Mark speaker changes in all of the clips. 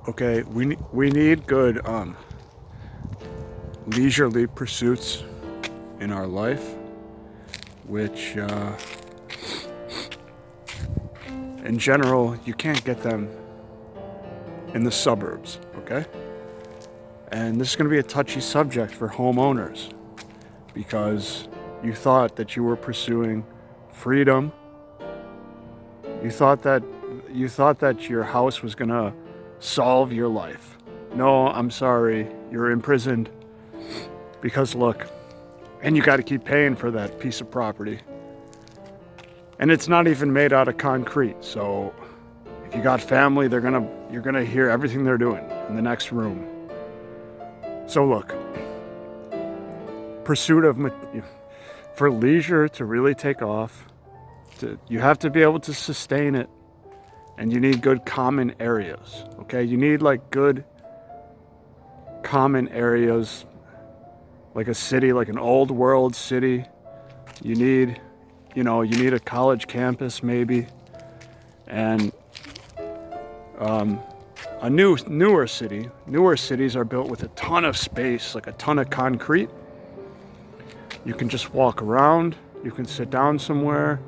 Speaker 1: Okay, we need good leisurely pursuits in our life, which in general you can't get them in the suburbs. Okay, and this is going to be a touchy subject for homeowners because you thought that you were pursuing freedom. You thought that your house was going to solve your life. No, I'm sorry. You're imprisoned because look, and you got to keep paying for that piece of property. And it's not even made out of concrete. So if you got family, you're going to hear everything they're doing in the next room. So look, for leisure to really take off, you have to be able to sustain it, and you need good common areas. Okay, you need like good common areas, like a city, like an old world city. You need a college campus maybe, and a newer city. Newer cities are built with a ton of space, like a ton of concrete. You can just walk around. You can sit down somewhere.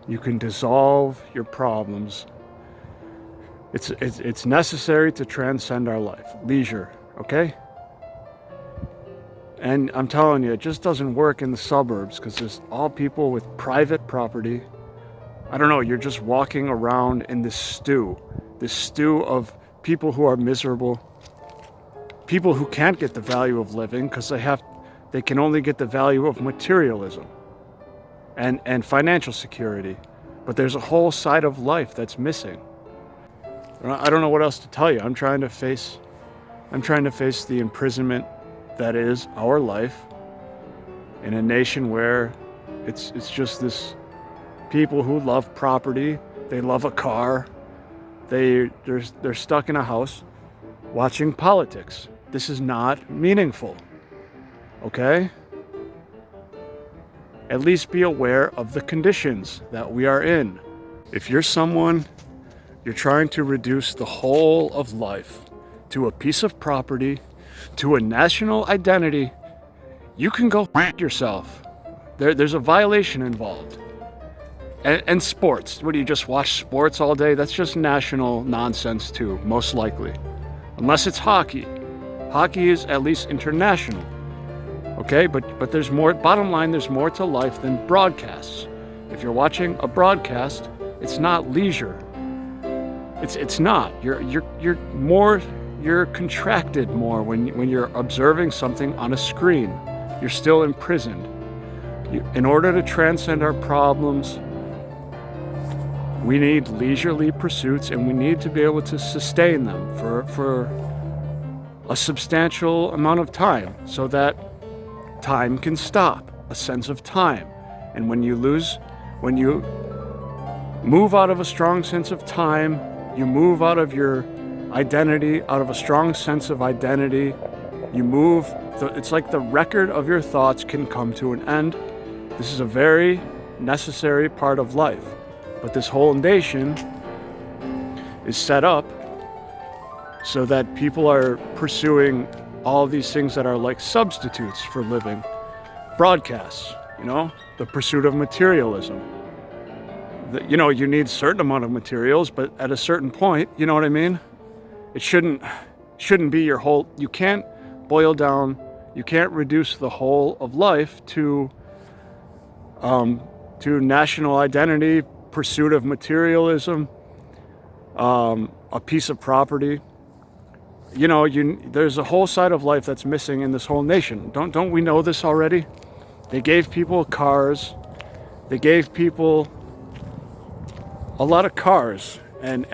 Speaker 1: You can dissolve your problems. It's necessary to transcend our life. Leisure, okay? And I'm telling you, it just doesn't work in the suburbs because there's all people with private property. I don't know, you're just walking around in this stew of people who are miserable, people who can't get the value of living because they can only get the value of materialism and financial security. But there's a whole side of life that's missing. I don't know what else to tell you. I'm trying to face the imprisonment that is our life in a nation where it's just this people who love property, they love a car, they're stuck in a house watching politics. This is not meaningful. Okay? At least be aware of the conditions that we are in. If you're trying to reduce the whole of life to a piece of property, to a national identity, you can go f*** yourself. There's a violation involved. And sports. What do you just watch sports all day? That's just national nonsense too, most likely. Unless it's hockey. Hockey is at least international. Okay, but there's more. Bottom line, there's more to life than broadcasts. If you're watching a broadcast, it's not leisure. It's not. You're contracted more when you're observing something on a screen. You're still imprisoned. In order to transcend our problems, we need leisurely pursuits, and we need to be able to sustain them for a substantial amount of time, so that time can stop, a sense of time. And when you move out of a strong sense of time, you move out of your identity, out of a strong sense of identity, it's like the record of your thoughts can come to an end. This is a very necessary part of life. But this whole nation is set up so that people are pursuing all of these things that are like substitutes for living. Broadcasts, the pursuit of materialism. You need a certain amount of materials, but at a certain point, you know what I mean? It shouldn't be your whole. You can't reduce the whole of life to national identity, pursuit of materialism, a piece of property. There's a whole side of life that's missing in this whole nation. Don't we know this already? They gave people cars. They gave people a lot of cars, and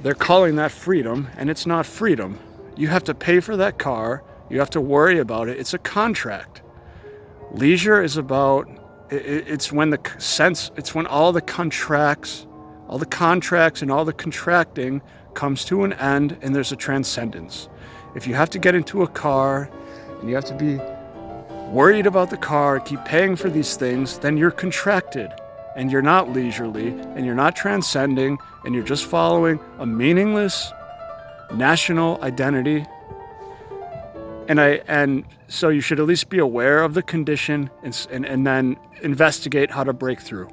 Speaker 1: they're calling that freedom, and it's not freedom. You have to pay for that car. You have to worry about it. It's a contract. Leisure is about. It's when all the contracts and all the contracting comes to an end, and there's a transcendence. If you have to get into a car and you have to be worried about the car, keep paying for these things, then you're contracted. and you're not leisurely, and you're not transcending, and you're just following a meaningless national identity, and so you should at least be aware of the condition and then investigate how to break through.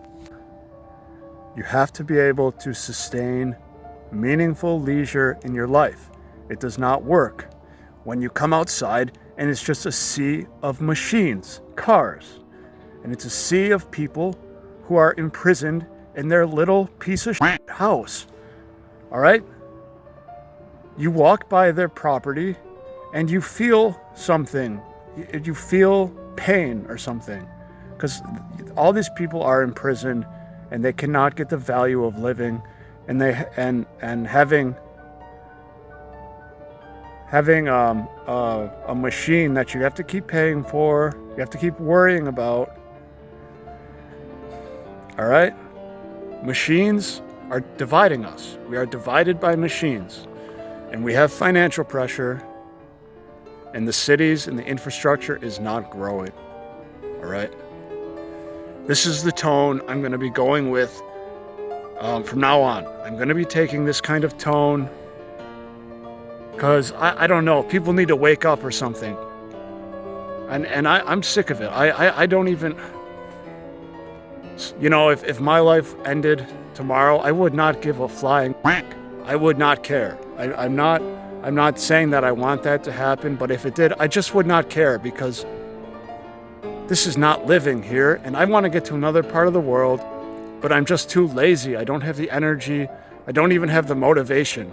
Speaker 1: You have to be able to sustain meaningful leisure in your life. It does not work when you come outside and it's just a sea of machines, cars, and it's a sea of people who are imprisoned in their little piece of shit house. All right? You walk by their property and you feel something. You feel pain or something, because all these people are imprisoned and they cannot get the value of living, and having a machine that you have to keep paying for, you have to keep worrying about. All right? Machines are dividing us. We are divided by machines, and we have financial pressure, and the cities and the infrastructure is not growing. All right? This is the tone I'm going to be going with from now on. I'm going to be taking this kind of tone because I don't know, people need to wake up or something. And I'm sick of it. I don't even, you know, if my life ended tomorrow, I would not give a flying. I would not care. I'm not saying that I want that to happen, but if it did, I just would not care, because this is not living here, and I want to get to another part of the world, but I'm just too lazy. I don't have the energy. I don't even have the motivation.